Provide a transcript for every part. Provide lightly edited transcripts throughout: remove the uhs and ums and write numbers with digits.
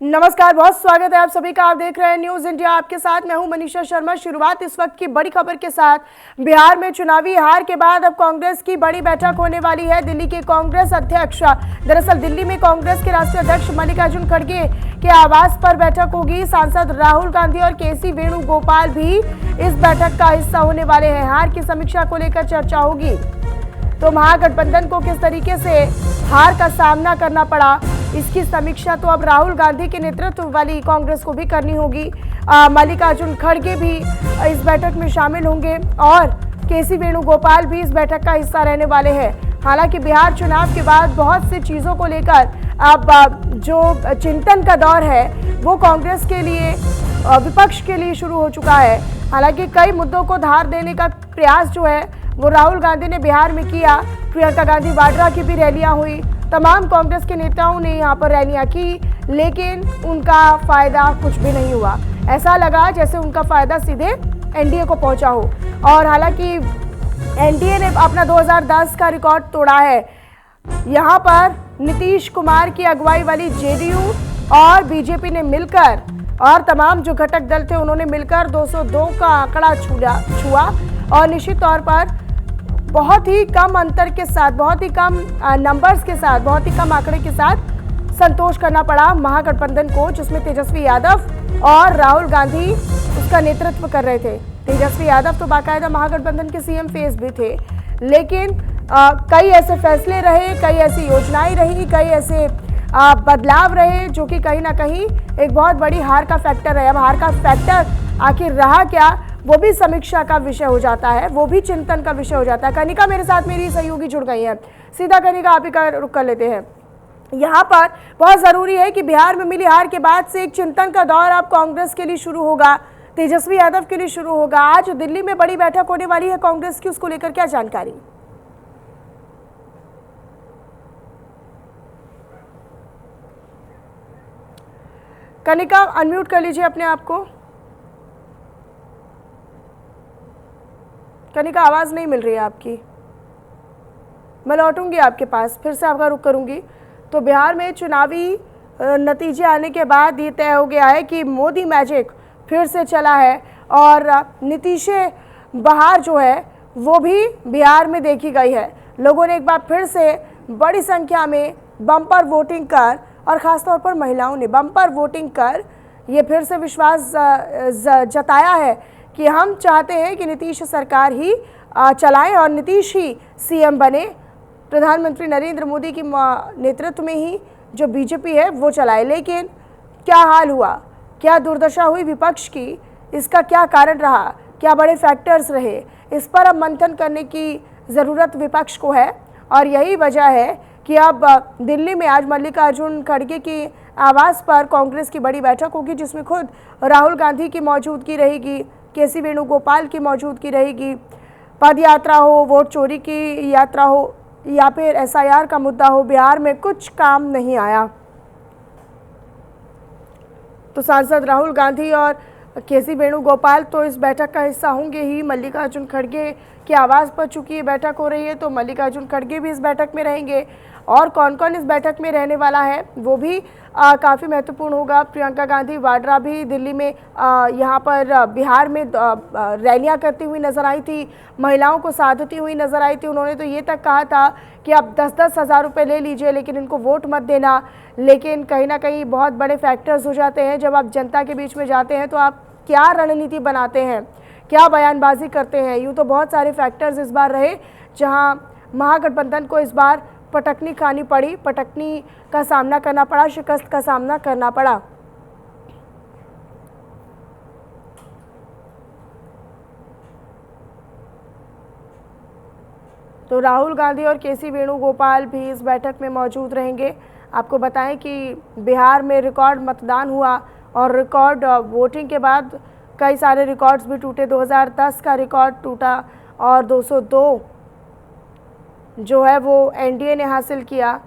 नमस्कार, बहुत स्वागत है आप सभी का। आप देख रहे हैं न्यूज इंडिया, आपके साथ मैं हूं मनीषा शर्मा। शुरुआत इस वक्त की बड़ी खबर के साथ। बिहार में चुनावी हार के बाद अब कांग्रेस की बड़ी बैठक होने वाली है। दिल्ली के कांग्रेस अध्यक्ष, दरअसल दिल्ली में कांग्रेस के राष्ट्रीय अध्यक्ष मल्लिकार्जुन खड़गे के आवास पर बैठक होगी। सांसद राहुल गांधी और केसी वेणुगोपाल भी इस बैठक का हिस्सा होने वाले हैं। हार की समीक्षा को लेकर चर्चा होगी। तो महागठबंधन को किस तरीके से हार का सामना करना पड़ा, इसकी समीक्षा तो अब राहुल गांधी के नेतृत्व वाली कांग्रेस को भी करनी होगी। मल्लिकार्जुन खड़गे भी इस बैठक में शामिल होंगे और केसी वेणुगोपाल भी इस बैठक का हिस्सा रहने वाले हैं। हालांकि बिहार चुनाव के बाद बहुत सी चीज़ों को लेकर अब जो चिंतन का दौर है वो कांग्रेस के लिए, विपक्ष के लिए शुरू हो चुका है। हालांकि कई मुद्दों को धार देने का प्रयास जो है वो राहुल गांधी ने बिहार में किया। प्रियंका गांधी वाड्रा की भी रैलियां हुई, तमाम कांग्रेस के नेताओं ने यहां पर रैलियां की, लेकिन उनका फायदा कुछ भी नहीं हुआ। ऐसा लगा जैसे उनका फायदा सीधे एनडीए को पहुंचा हो। और हालांकि एनडीए ने अपना 2010 का रिकॉर्ड तोड़ा है। यहां पर नीतीश कुमार की अगुवाई वाली जेडीयू और बीजेपी ने मिलकर, और तमाम जो घटक दल थे उन्होंने मिलकर 202 का आंकड़ा छुआ और निश्चित तौर पर बहुत ही कम अंतर के साथ, बहुत ही कम नंबर्स के साथ, बहुत ही कम आंकड़े के साथ संतोष करना पड़ा महागठबंधन को, जिसमें तेजस्वी यादव और राहुल गांधी उसका नेतृत्व कर रहे थे। तेजस्वी यादव तो बाकायदा महागठबंधन के सीएम फेस भी थे, लेकिन कई ऐसे फैसले रहे, कई ऐसी योजनाएं रही, कई ऐसे बदलाव रहे जो कि कहीं ना कहीं एक बहुत बड़ी हार का फैक्टर है। अब हार का फैक्टर आखिर रहा क्या, वो भी समीक्षा का विषय हो जाता है, वो भी चिंतन का विषय हो जाता है। कनिका मेरे साथ मेरी सहयोगी जुड़ गई है। सीधा कनिका आप ही का रुख कर लेते हैं। यहाँ पर बहुत ज़रूरी है कि बिहार में मिली हार के बाद से एक चिंतन का दौर अब कांग्रेस के लिए शुरू होगा, तेजस्वी यादव के लिए शुरू होगा। आज दिल्ली में बड़ी बैठक होने वाली है कांग्रेस की, उसको लेकर क्या जानकारी? कनिका अनम्यूट कर लीजिए अपने आप को। कनिका आवाज़ नहीं मिल रही है आपकी। मैं लौटूंगी आपके पास, फिर से आपका रुख करूंगी। तो बिहार में चुनावी नतीजे आने के बाद ये तय हो गया है कि मोदी मैजिक फिर से चला है और नीतीश बहार जो है वो भी बिहार में देखी गई है। लोगों ने एक बार फिर से बड़ी संख्या में बम्पर वोटिंग कर, और ख़ासतौर पर महिलाओं ने बम्पर वोटिंग कर ये फिर से विश्वास जताया है कि हम चाहते हैं कि नीतीश सरकार ही चलाएं और नीतीश ही सीएम बने। प्रधानमंत्री नरेंद्र मोदी की नेतृत्व में ही जो बीजेपी है वो चलाए। लेकिन क्या हाल हुआ, क्या दुर्दशा हुई विपक्ष की, इसका क्या कारण रहा, क्या बड़े फैक्टर्स रहे, इस पर अब मंथन करने की ज़रूरत विपक्ष को है। और यही वजह है कि अब दिल्ली में आज मल्लिकार्जुन खड़गे की आवास पर कांग्रेस की बड़ी बैठक होगी, जिसमें खुद राहुल गांधी की मौजूदगी रहेगी, केसी वेणुगोपाल की मौजूदगी रहेगी। पद यात्रा हो, वोट चोरी की यात्रा हो या फिर एसआईआर का मुद्दा हो, बिहार में कुछ काम नहीं आया। तो सांसद राहुल गांधी और केसी वेणुगोपाल तो इस बैठक का हिस्सा होंगे ही। मल्लिकार्जुन खड़गे के आवास पर चूंकि ये बैठक हो रही है तो मल्लिकार्जुन खड़गे भी इस बैठक में रहेंगे। और कौन कौन इस बैठक में रहने वाला है वो भी काफ़ी महत्वपूर्ण होगा। प्रियंका गांधी वाड्रा भी दिल्ली में यहाँ पर बिहार में रैलियाँ करती हुई नजर आई थी, महिलाओं को साधती हुई नजर आई थी। उन्होंने तो ये तक कहा था कि आप 10-10 हज़ार रुपये ले लीजिए लेकिन इनको वोट मत देना। लेकिन कहीं ना कहीं बहुत बड़े फैक्टर्स हो जाते हैं जब आप जनता के बीच में जाते हैं, तो आप क्या रणनीति बनाते हैं, क्या बयानबाजी करते हैं। यूँ तो बहुत सारे फैक्टर्स इस बार रहे जहाँ महागठबंधन को इस बार पटकनी खानी पड़ी, पटकनी का सामना करना पड़ा, शिकस्त का सामना करना पड़ा। तो राहुल गांधी और केसी वेणुगोपाल भी इस बैठक में मौजूद रहेंगे। आपको बताएं कि बिहार में रिकॉर्ड मतदान हुआ और रिकॉर्ड वोटिंग के बाद कई सारे रिकॉर्ड्स भी टूटे। 2010 का रिकॉर्ड टूटा और 202 जो है वो एनडीए ने हासिल किया।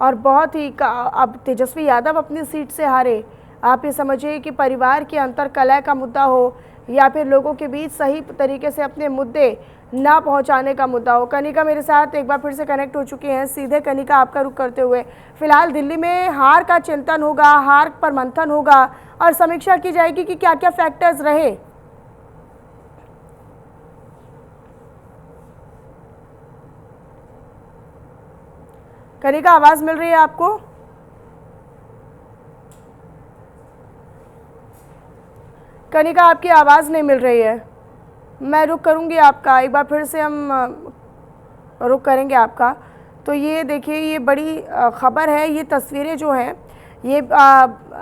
और बहुत ही अब तेजस्वी यादव अपनी सीट से हारे, आप ये समझिए कि परिवार के अंतर कलह का मुद्दा हो या फिर लोगों के बीच सही तरीके से अपने मुद्दे ना पहुंचाने का मुद्दा हो। कनिका मेरे साथ एक बार फिर से कनेक्ट हो चुकी हैं। सीधे कनिका, आपका रुख करते हुए, फिलहाल दिल्ली में हार का चिंतन होगा, हार पर मंथन होगा और समीक्षा की जाएगी कि क्या क्या फैक्टर्स रहे। कनिका, आवाज मिल रही है आपको? कनिका, आपकी आवाज़ नहीं मिल रही है। मैं रुक करूँगी आपका, एक बार फिर से हम रुक करेंगे आपका। तो ये देखिए, ये बड़ी ख़बर है। ये तस्वीरें जो हैं ये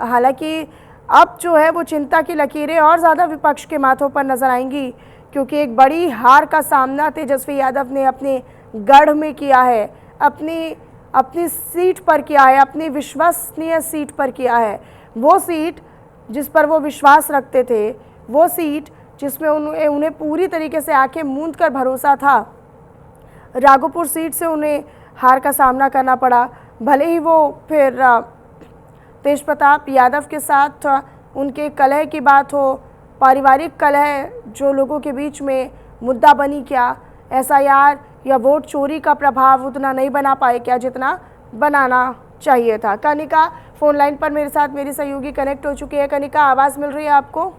हालांकि अब जो है वो चिंता की लकीरें और ज़्यादा विपक्ष के माथों पर नज़र आएंगी, क्योंकि एक बड़ी हार का सामना तेजस्वी यादव ने अपने गढ़ में किया है, अपनी सीट पर किया है, अपनी विश्वसनीय सीट पर किया है। वो सीट जिस पर वो विश्वास रखते थे, वो सीट जिसमें उन्हें पूरी तरीके से आंखें मूंद कर भरोसा था। राघोपुर सीट से उन्हें हार का सामना करना पड़ा। भले ही वो फिर तेज प्रताप यादव के साथ उनके कलह की बात हो, पारिवारिक कलह जो लोगों के बीच में मुद्दा बनी, क्या एसआईआर या वोट चोरी का प्रभाव उतना नहीं बना पाए क्या जितना बनाना चाहिए था। कनिका फोन लाइन पर मेरे साथ मेरी सहयोगी कनेक्ट हो चुकी है। कनिका, आवाज़ मिल रही है आपको?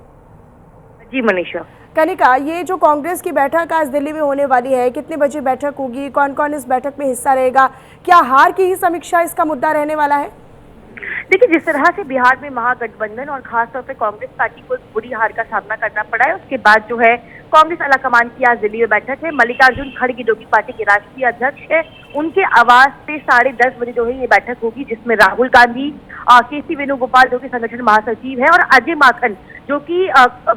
जी मनीषा। कनिका, ये जो कांग्रेस की बैठक आज दिल्ली में होने वाली है, कितने बजे बैठक होगी, कौन कौन इस बैठक में हिस्सा रहेगा, क्या हार की ही समीक्षा इसका मुद्दा रहने वाला है? देखिए, जिस तरह से बिहार में महागठबंधन और खासतौर पे कांग्रेस पार्टी को बुरी हार का सामना करना पड़ा है, उसके बाद जो है कांग्रेस आलाकमान की आज दिल्ली में बैठक है। मल्लिकार्जुन खड़गे जो कि पार्टी के राष्ट्रीय अध्यक्ष है, उनके आवास पे 10:30 बजे जो है ये बैठक होगी, जिसमें राहुल गांधी, केसी वेणुगोपाल जो कि संगठन महासचिव है, और अजय माकन जो कि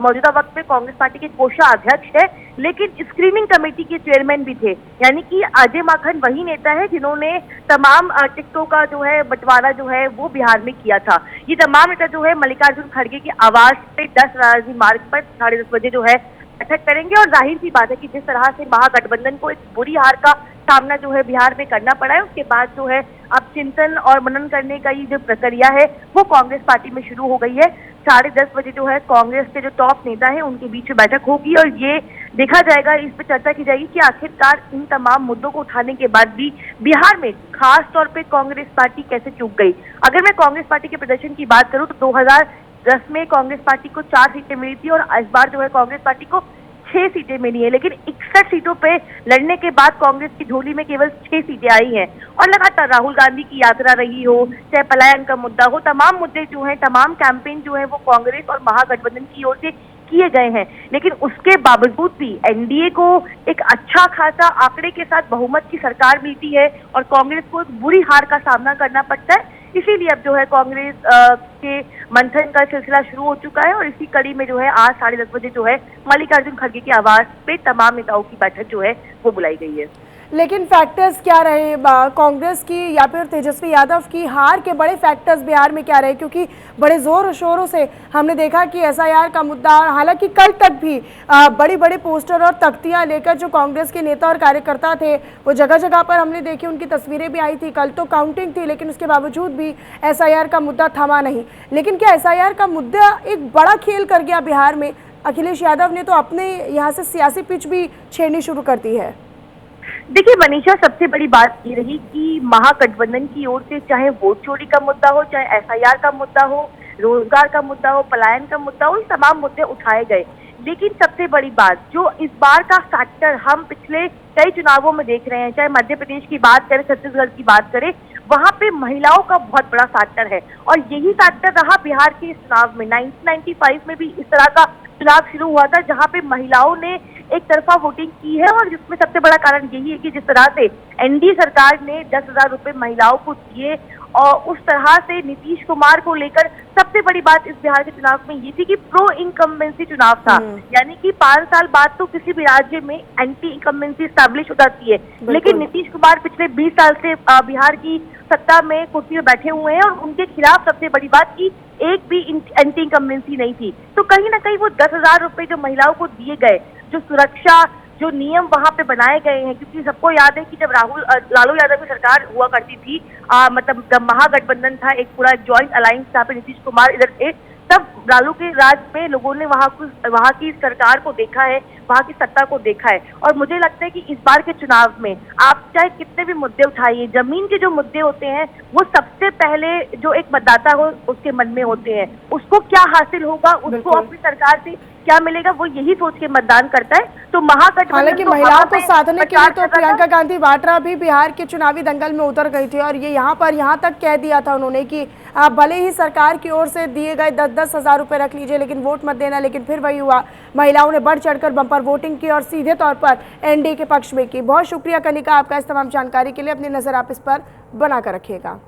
मौजूदा वक्त में कांग्रेस पार्टी के कोषाध्यक्ष है, लेकिन स्क्रीनिंग कमेटी के चेयरमैन भी थे। यानी कि अजय माकन वही नेता है जिन्होंने तमाम टिकटों का जो है बंटवारा जो है वो बिहार में किया था। ये तमाम नेता जो है मल्लिकार्जुन खड़गे के आवास पे 10 राजधानी मार्ग पर 10:30 बजे जो है बैठक करेंगे। और जाहिर सी बात है कि जिस तरह से महागठबंधन को एक बुरी हार का सामना जो है बिहार में करना पड़ा है, उसके बाद जो है अब चिंतन और मनन करने का ये जो प्रक्रिया है वो कांग्रेस पार्टी में शुरू हो गई है। 10:30 बजे जो है कांग्रेस के जो टॉप नेता है उनके बीच में बैठक होगी और ये देखा जाएगा, इस पर चर्चा की जाएगी कि आखिरकार इन तमाम मुद्दों को उठाने के बाद भी बिहार में खास तौर पे कांग्रेस पार्टी कैसे चूक गई। अगर मैं कांग्रेस पार्टी के प्रदर्शन की बात करूं तो 2010 में कांग्रेस पार्टी को 4 सीटें मिली थी और इस बार जो है कांग्रेस पार्टी को 6 सीटें मिली है, लेकिन 61 सीटों पे लड़ने के बाद कांग्रेस की झोली में केवल 6 सीटें आई हैं। और लगातार राहुल गांधी की यात्रा रही हो, चाहे पलायन का मुद्दा हो, तमाम मुद्दे जो हैं, तमाम कैंपेन जो है वो कांग्रेस और महागठबंधन की ओर से किए गए हैं, लेकिन उसके बावजूद भी एनडीए को एक अच्छा खासा आंकड़े के साथ बहुमत की सरकार मिलती है और कांग्रेस को एक बुरी हार का सामना करना पड़ता है। इसीलिए अब जो है कांग्रेस के मंथन का सिलसिला शुरू हो चुका है और इसी कड़ी में जो है आज 10:30 बजे जो है मल्लिकार्जुन खड़गे के आवास पे तमाम नेताओं की बैठक जो है वो बुलाई गई है। लेकिन फैक्टर्स क्या रहे कांग्रेस की या फिर तेजस्वी यादव की हार के बड़े फैक्टर्स बिहार में क्या रहे? क्योंकि बड़े जोर शोरों से हमने देखा कि एसआईआर का मुद्दा, हालांकि कल तक भी बड़ी बड़ी पोस्टर और तख्तियां लेकर जो कांग्रेस के नेता और कार्यकर्ता थे वो जगह जगह पर हमने देखी, उनकी तस्वीरें भी आई थी। कल तो काउंटिंग थी, लेकिन उसके बावजूद भी एसआईआर का मुद्दा थमा नहीं। लेकिन क्या एसआईआर का मुद्दा एक बड़ा खेल कर गया बिहार में? अखिलेश यादव ने तो अपने यहाँ से सियासी पिच भी छेड़नी शुरू कर दी है। देखिए मनीषा, सबसे बड़ी बात ये रही कि महागठबंधन की ओर से चाहे वोट चोरी का मुद्दा हो, चाहे एसआईआर का मुद्दा हो, रोजगार का मुद्दा हो, पलायन का मुद्दा हो, ये तमाम मुद्दे उठाए गए। लेकिन सबसे बड़ी बात जो इस बार का फैक्टर हम पिछले कई चुनावों में देख रहे हैं, चाहे मध्य प्रदेश की बात करें, छत्तीसगढ़ की बात करें, वहां पे महिलाओं का बहुत बड़ा फैक्टर है और यही फैक्टर रहा बिहार के इस चुनाव में। 1995 में भी इस तरह का चुनाव शुरू हुआ था जहां पे महिलाओं ने एक तरफा वोटिंग की है और जिसमें सबसे बड़ा कारण यही है कि जिस तरह से एनडीए सरकार ने 10,000 रुपए महिलाओं को दिए और उस तरह से नीतीश कुमार को लेकर सबसे बड़ी बात इस बिहार के चुनाव में ये थी कि प्रो इनकम्बेंसी चुनाव था। यानी कि 5 साल बाद तो किसी भी राज्य में एंटी इनकम्बेंसी स्टैब्लिश हो जाती है, लेकिन नीतीश कुमार पिछले 20 साल से बिहार की सत्ता में कुर्सी में बैठे हुए हैं और उनके खिलाफ सबसे बड़ी बात की एक भी एंटी इनकम्बेंसी नहीं थी। तो कहीं ना कहीं वो 10,000 रुपए जो महिलाओं को दिए गए, जो सुरक्षा जो नियम वहां पे बनाए गए हैं, क्योंकि सबको याद है कि जब लालू यादव की सरकार हुआ करती थी, मतलब जब महागठबंधन था, एक पूरा जॉइंट अलायंस जहाँ पे नीतीश कुमार इधर थे, तब लालू के राज में लोगों ने वहां की सरकार को देखा है, वहां की सत्ता को देखा है। और मुझे लगता है कि इस बार के चुनाव में आप चाहे कितने भी मुद्दे उठाइए, जमीन के जो मुद्दे होते हैं वो सबसे पहले जो एक मतदाता हो उसके मन में होते हैं। उसको क्या हासिल होगा, उसको अपनी सरकार से क्या मिलेगा, वो यही सोच के मतदान करता है। तो महागठबंधन हालांकि महिलाओं को साधने के लिए तो प्रियंका गांधी वाड्रा भी बिहार के चुनावी दंगल में उतर गई थी और ये यहाँ तक कह दिया था उन्होंने कि आप भले ही सरकार की ओर से दिए गए 10-10 हज़ार रुपए रख लीजिए लेकिन वोट मत देना, लेकिन फिर वही हुआ। महिलाओं ने बढ़ चढ़कर बम्पर वोटिंग की और सीधे तौर पर एनडीए के पक्ष में की। बहुत शुक्रिया कनिका आपका इस तमाम जानकारी के लिए। अपनी नजर आप इस पर बनाकर रखिएगा।